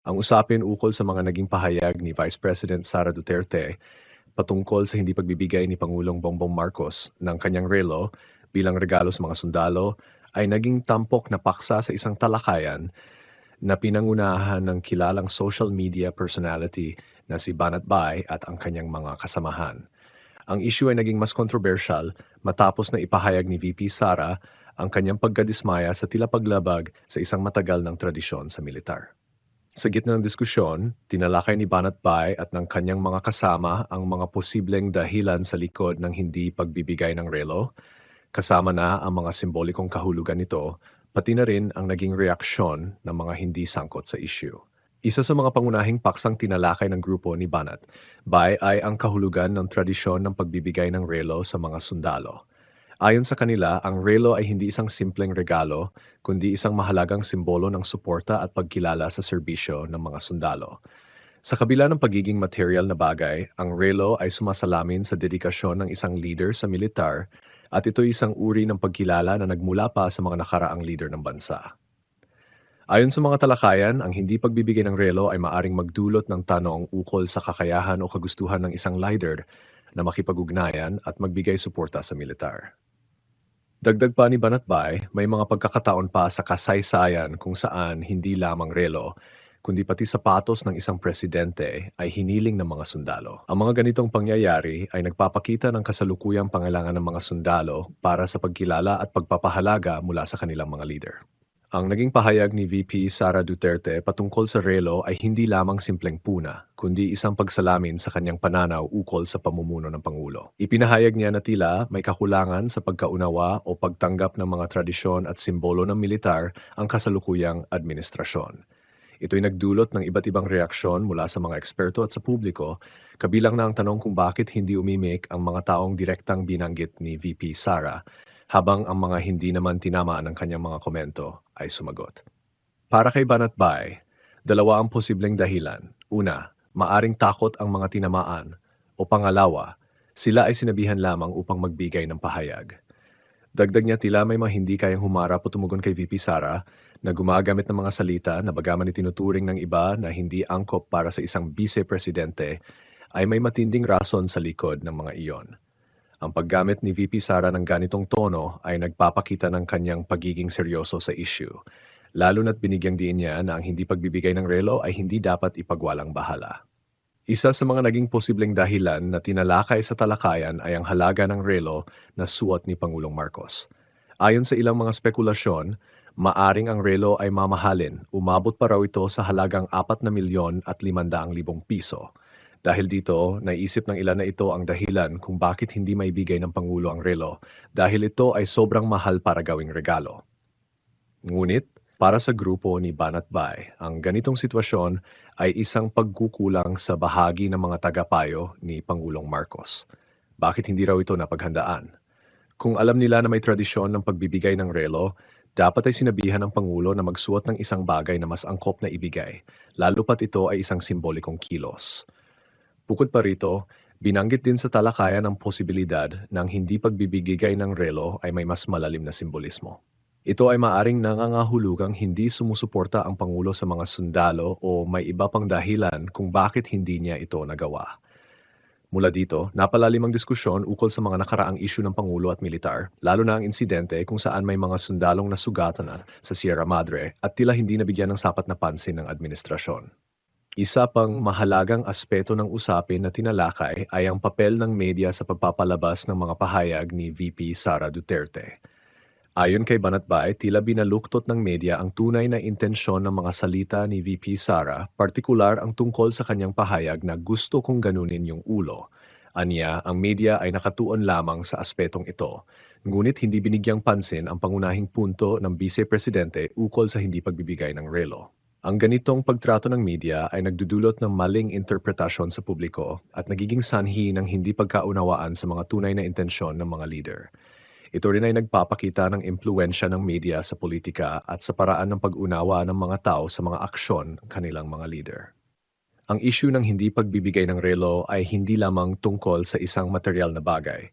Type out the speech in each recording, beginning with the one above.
Ang usapin ukol sa mga naging pahayag ni Vice President Sara Duterte patungkol sa hindi pagbibigay ni Pangulong Bongbong Marcos ng kanyang relo bilang regalo sa mga sundalo ay naging tampok na paksa sa isang talakayan na pinangunahan ng kilalang social media personality na si Banat Bay at ang kanyang mga kasamahan. Ang issue ay naging mas kontrobersyal matapos na ipahayag ni VP Sara ang kanyang pagkadismaya sa tila paglabag sa isang matagal ng tradisyon sa militar. Sa gitna ng diskusyon, tinalakay ni Banat Bay at ng kanyang mga kasama ang mga posibleng dahilan sa likod ng hindi pagbibigay ng relo, kasama na ang mga simbolikong kahulugan nito, pati na rin ang naging reaksyon ng mga hindi sangkot sa issue. Isa sa mga pangunahing paksang tinalakay ng grupo ni Banat Bay ay ang kahulugan ng tradisyon ng pagbibigay ng relo sa mga sundalo. Ayon sa kanila, ang relo ay hindi isang simpleng regalo, kundi isang mahalagang simbolo ng suporta at pagkilala sa serbisyo ng mga sundalo. Sa kabila ng pagiging material na bagay, ang relo ay sumasalamin sa dedikasyon ng isang leader sa militar at ito isang uri ng pagkilala na nagmula pa sa mga nakaraang leader ng bansa. Ayon sa mga talakayan, ang hindi pagbibigay ng relo ay maaring magdulot ng tanong ukol sa kakayahan o kagustuhan ng isang leader na makipag-ugnayan at magbigay suporta sa militar. Dagdag pa ni Banatbay, may mga pagkakataon pa sa kasaysayan kung saan hindi lamang relo, kundi pati sapatos ng isang presidente ay hiniling ng mga sundalo. Ang mga ganitong pangyayari ay nagpapakita ng kasalukuyang pangailangan ng mga sundalo para sa pagkilala at pagpapahalaga mula sa kanilang mga leader. Ang naging pahayag ni VP Sara Duterte patungkol sa relo ay hindi lamang simpleng puna, kundi isang pagsalamin sa kanyang pananaw ukol sa pamumuno ng Pangulo. Ipinahayag niya na tila may kakulangan sa pagkaunawa o pagtanggap ng mga tradisyon at simbolo ng militar ang kasalukuyang administrasyon. Ito'y nagdulot ng iba't ibang reaksyon mula sa mga eksperto at sa publiko, kabilang na ang tanong kung bakit hindi umimik ang mga taong direktang binanggit ni VP Sara, habang ang mga hindi naman tinamaan ng kanyang mga komento ay sumagot. Para kay Banat Bay, dalawa ang posibleng dahilan. Una, maaring takot ang mga tinamaan. O pangalawa, sila ay sinabihan lamang upang magbigay ng pahayag. Dagdag niya tila may mga hindi kayang humarap o tumugon kay VP Sara na gumagamit ng mga salita na bagaman itinuturing ng iba na hindi angkop para sa isang vice-presidente ay may matinding rason sa likod ng mga iyon. Ang paggamit ni VP Sara ng ganitong tono ay nagpapakita ng kanyang pagiging seryoso sa issue, lalo na't binigyang diin niya na ang hindi pagbibigay ng relo ay hindi dapat ipagwalang bahala. Isa sa mga naging posibleng dahilan na tinalakay sa talakayan ay ang halaga ng relo na suot ni Pangulong Marcos. Ayon sa ilang mga spekulasyon, maaring ang relo ay mamahalin, umabot pa raw ito sa halagang 4,500,000 piso. Dahil dito, naisip ng ilan na ito ang dahilan kung bakit hindi maibigay ng Pangulo ang relo dahil ito ay sobrang mahal para gawing regalo. Ngunit, para sa grupo ni Banat Bay, ang ganitong sitwasyon ay isang pagkukulang sa bahagi ng mga tagapayo ni Pangulong Marcos. Bakit hindi raw ito napaghandaan? Kung alam nila na may tradisyon ng pagbibigay ng relo, dapat ay sinabihan ng Pangulo na magsuot ng isang bagay na mas angkop na ibigay, lalo pat ito ay isang simbolikong kilos. Bukod pa rito, binanggit din sa talakayan ang posibilidad ng hindi pagbibigay ng relo ay may mas malalim na simbolismo. Ito ay maaring nangangahulugang hindi sumusuporta ang Pangulo sa mga sundalo o may iba pang dahilan kung bakit hindi niya ito nagawa. Mula dito, napalalim ang diskusyon ukol sa mga nakaraang isyu ng Pangulo at militar, lalo na ang insidente kung saan may mga sundalong nasugatan na sa Sierra Madre at tila hindi nabigyan ng sapat na pansin ng administrasyon. Isa pang mahalagang aspeto ng usapin na tinalakay ay ang papel ng media sa pagpapalabas ng mga pahayag ni VP Sara Duterte. Ayon kay Banatbay, tila binaluktot ng media ang tunay na intensyon ng mga salita ni VP Sara, partikular ang tungkol sa kanyang pahayag na gusto kong ganunin yung ulo. Aniya, ang media ay nakatuon lamang sa aspetong ito, ngunit hindi binigyang pansin ang pangunahing punto ng Vice-Presidente ukol sa hindi pagbibigay ng relo. Ang ganitong pagtrato ng media ay nagdudulot ng maling interpretasyon sa publiko at nagiging sanhi ng hindi pagkaunawaan sa mga tunay na intensyon ng mga leader. Ito rin ay nagpapakita ng impluensya ng media sa politika at sa paraan ng pag-unawa ng mga tao sa mga aksyon ng kanilang mga leader. Ang issue ng hindi pagbibigay ng relo ay hindi lamang tungkol sa isang material na bagay.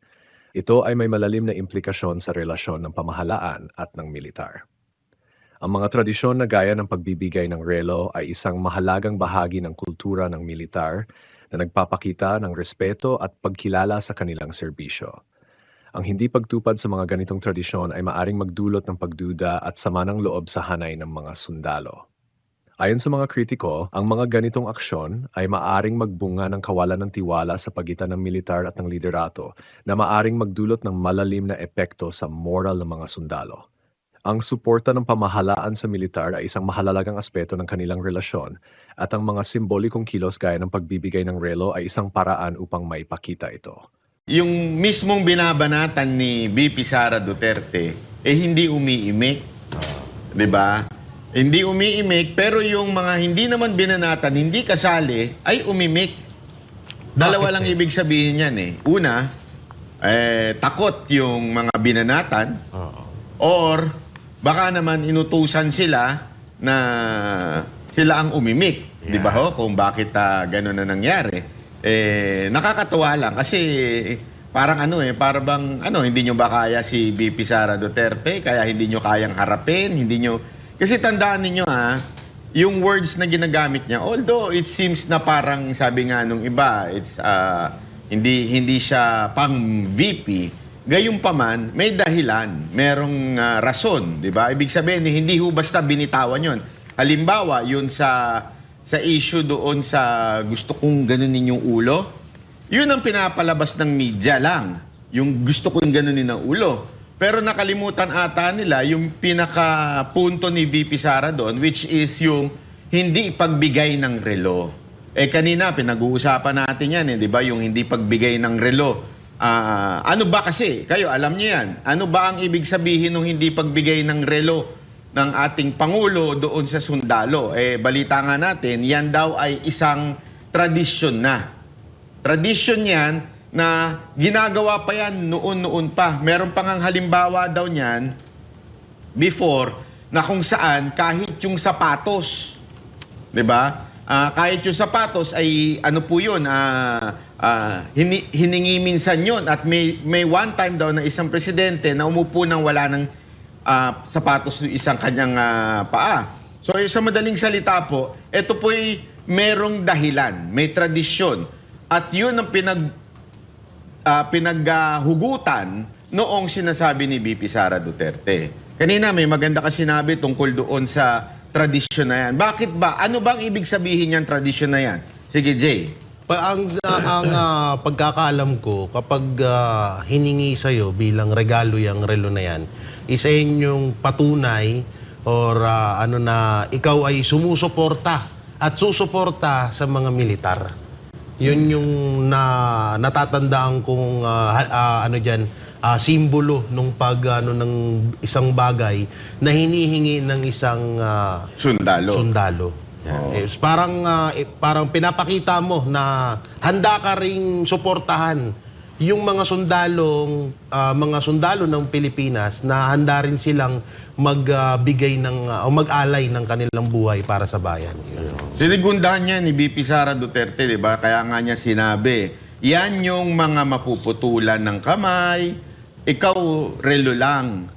Ito ay may malalim na implikasyon sa relasyon ng pamahalaan at ng militar. Ang mga tradisyon na gaya ng pagbibigay ng relo ay isang mahalagang bahagi ng kultura ng militar na nagpapakita ng respeto at pagkilala sa kanilang serbisyo. Ang hindi pagtupad sa mga ganitong tradisyon ay maaring magdulot ng pagduda at sama ng loob sa hanay ng mga sundalo. Ayon sa mga kritiko, ang mga ganitong aksyon ay maaring magbunga ng kawalan ng tiwala sa pagitan ng militar at ng liderato na maaring magdulot ng malalim na epekto sa moral ng mga sundalo. Ang suporta ng pamahalaan sa militar ay isang mahalagang aspeto ng kanilang relasyon at ang mga simbolikong kilos gaya ng pagbibigay ng relo ay isang paraan upang maipakita ito. Yung mismong binabanatan ni VP Sara Duterte, hindi umiimik. 'Di ba? Hindi umiimik, pero yung mga hindi naman binanatan, hindi kasali, ay umimik. Dalawa lang ibig sabihin yan eh. Una, takot yung mga binanatan. Or, baka naman inutusan sila na sila ang umimik. Di ba ho? Kung bakit gano'n na nangyari. Nakakatuwa lang kasi parang hindi nyo ba kaya si VP Sara Duterte, kaya hindi nyo kayang harapin, hindi nyo... Kasi tandaan ninyo yung words na ginagamit niya, although it seems na parang sabi nga nung iba, it's hindi siya pang VP, gayunpaman may dahilan, merong rason, 'di ba? Ibig sabihin hindi ho basta binitawan 'yon. Halimbawa, yun sa issue doon sa gusto kong ganunin yung ulo, yun ang pinapalabas ng media lang. Yung gusto kong ganunin ang ulo. Pero nakalimutan ata nila yung pinaka-punto ni VP Sara doon, which is yung hindi pagbigay ng relo. Kanina, pinag-uusapan natin yan, di ba? Yung hindi pagbigay ng relo. Ano ba kasi? Kayo, alam niyo yan. Ano ba ang ibig sabihin ng hindi pagbigay ng relo ng ating Pangulo doon sa sundalo? Balita nga natin, yan daw ay isang tradisyon na. Tradisyon yan na ginagawa pa yan noon pa. Meron pang ang halimbawa daw niyan before na kung saan kahit yung sapatos, 'di ba? Kahit yung sapatos ay ano po 'yun, hiningi minsan 'yun at may one time daw na isang presidente na umupo nang wala ng sapatos ng isang kanyang paa. So sa madaling salita po, ito po'y merong dahilan, may tradisyon at 'yun ang pinaghugutan noong sinasabi ni VP Sara Duterte. Kanina may maganda ka sinabi tungkol doon sa tradisyon na yan. Bakit ba? Ano bang ibig sabihin yan, tradisyon na yan? Sige, Jay. Ang pagkakaalam ko, kapag hiningi sa'yo bilang regalo yung relo na yan, isa yung patunay or na ikaw ay sumusuporta at susuporta sa mga militar. Yun yung natatandaan kong simbolo nung ng isang bagay na hinihingi ng isang sundalo. Yeah. Parang pinapakita mo na handa ka ring suportahan yung mga sundalo ng Pilipinas na handa rin silang magbigay o mag-alay ng kanilang buhay para sa bayan. Sinigundahan niya ni VP Sara Duterte, di ba? Kaya nga niya sinabi, yan yung mga mapuputulan ng kamay, ikaw relo lang.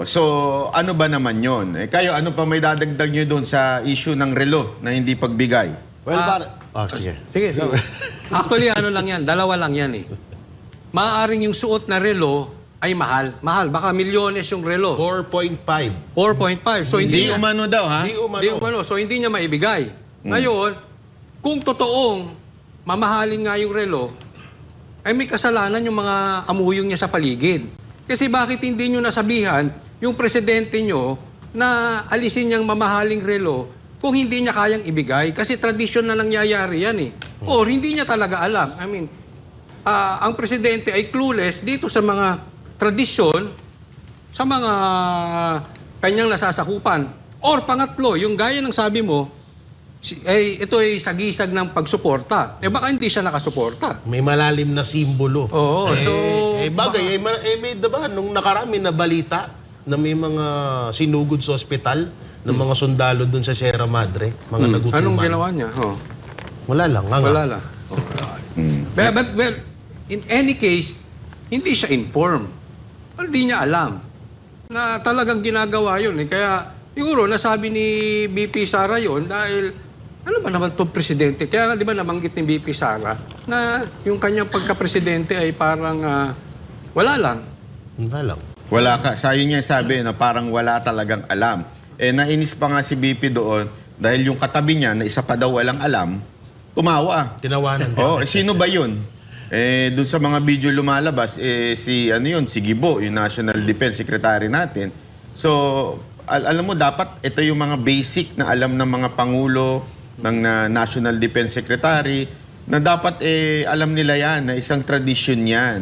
So, ano ba naman yon? Kayo, ano pa may dadagdag nyo doon sa issue ng relo na hindi pagbigay? Well, sige. Actually, ano lang yan, dalawa lang yan eh. Maaaring yung suot na relo ay mahal. Mahal, baka milyones yung relo. 4.5. 4.5. So hindi niya, umano daw, ha? Di umano. So hindi niya maibigay. Ngayon, kung totoong mamahalin nga yung relo, ay may kasalanan yung mga amuyong niya sa paligid. Kasi bakit hindi nyo nasabihan yung presidente nyo na alisin niyang mamahaling relo kung hindi niya kayang ibigay? Kasi tradisyon na nangyayari yan eh. Or hindi niya talaga alam. I mean, ang presidente ay clueless dito sa mga tradisyon, sa mga kanyang nasasakupan. Or pangatlo, yung gaya ng sabi mo, ito ay sagisag ng pagsuporta. Baka hindi siya nakasuporta. May malalim na simbolo. Oo, may diba, nung nakarami na balita na may mga sinugod sa ospital ng mga sundalo dun sa Sierra Madre, mga nagutuman. Anong ginawa niya? Wala lang. Wala lang. But well, in any case, hindi siya informed. Hindi niya alam na talagang ginagawa yun. Kaya Siguro, nasabi ni BP Sara yon dahil, ano ba naman itong presidente? Kaya nga, di ba, nabanggit ni BP Sara na yung kanyang pagka-presidente ay parang wala lang. Wala lang. Wala ka. Sayo niya sabi na parang wala talagang alam. Nainis pa nga si BP doon dahil yung katabi niya na isa pa daw walang alam, tumawa. Tinawanan. Sino ba yun? Doon sa mga video lumalabas, si Gibo, yung National Defense Secretary natin. So, alam mo, dapat ito yung mga basic na alam ng mga pangulo ng National Defense Secretary na dapat alam nila yan, na isang tradisyon yan.